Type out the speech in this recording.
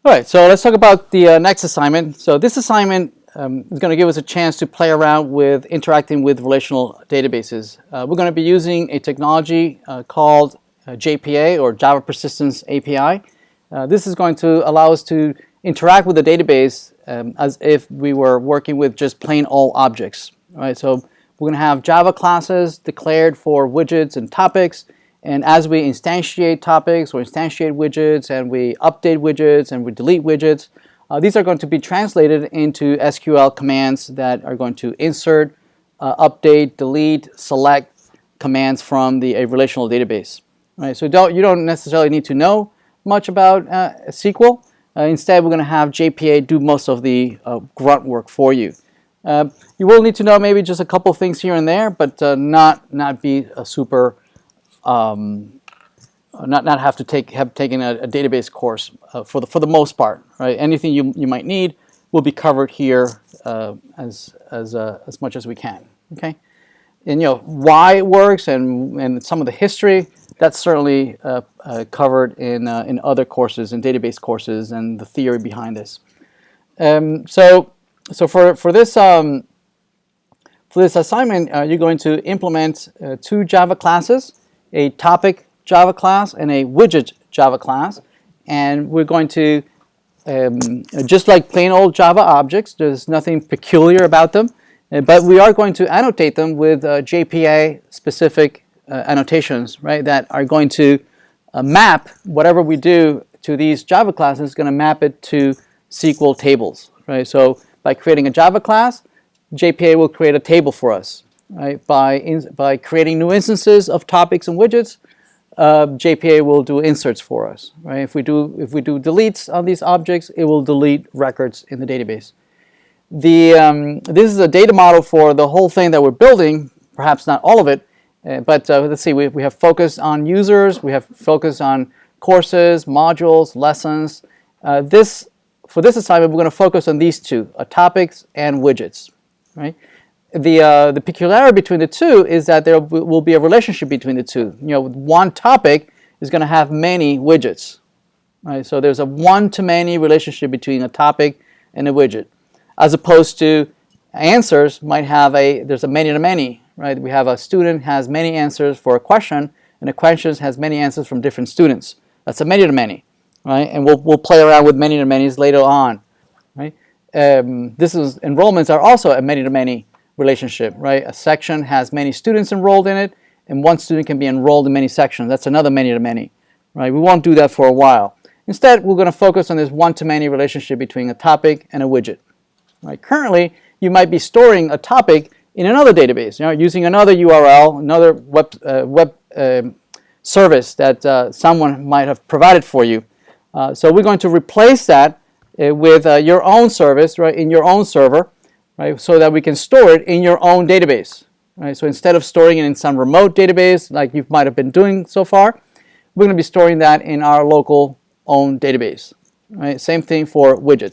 All right, so let's talk about the next assignment. So this assignment is going to give us a chance to play around with interacting with relational databases. We're going to be using a technology called JPA, or Java Persistence API. This is going to allow us to interact with the database as if we were working with just plain old objects. All right, so we're going to have Java classes declared for widgets and topics. And as we instantiate topics or instantiate widgets, and we update widgets and we delete widgets, these are going to be translated into SQL commands that are going to insert, update, delete, select commands from a relational database. Right? So you don't necessarily need to know much about SQL. Instead, we're going to have JPA do most of the grunt work for you. You will need to know maybe just a couple things here and there, but not be a super not have to have taken a database course for the most part, right? Anything you might need will be covered here as much as we can. Okay, and why it works and some of the history, that's certainly covered in other courses, in database courses, and the theory behind this. So for this assignment, you're going to implement two Java classes, a topic Java class and a widget Java class, and we're going to, just like plain old Java objects, there's nothing peculiar about them, but we are going to annotate them with JPA specific annotations, right, that are going to map whatever we do to these Java classes, going to map it to SQL tables, right? So by creating a Java class, JPA will create a table for us. Right? By creating new instances of topics and widgets, JPA will do inserts for us. Right? If we do deletes on these objects, it will delete records in the database. This is a data model for the whole thing that we're building. Perhaps not all of it, but let's see. We have focus on users. We have focus on courses, modules, lessons. For this assignment, we're going to focus on these two: topics and widgets. Right? The peculiarity between the two is that there will be a relationship between the two. One topic is going to have many widgets, right? So there's a one-to-many relationship between a topic and a widget, as opposed to answers might have there's a many-to-many, right? We have a student has many answers for a question, and a question has many answers from different students. That's a many-to-many, right? And we'll play around with many-to-manys later on, right? Enrollments are also a many-to-many relationship, right? A section has many students enrolled in it, and one student can be enrolled in many sections. That's another many-to-many, right? We won't do that for a while. Instead, we're going to focus on this one-to-many relationship between a topic and a widget. Right? Currently, you might be storing a topic in another database, using another URL, another web service that someone might have provided for you. So we're going to replace that with your own service, right, in your own server, right, so that we can store it in your own database. Right? So instead of storing it in some remote database like you might have been doing so far, we're going to be storing that in our local own database. Right? Same thing for widgets.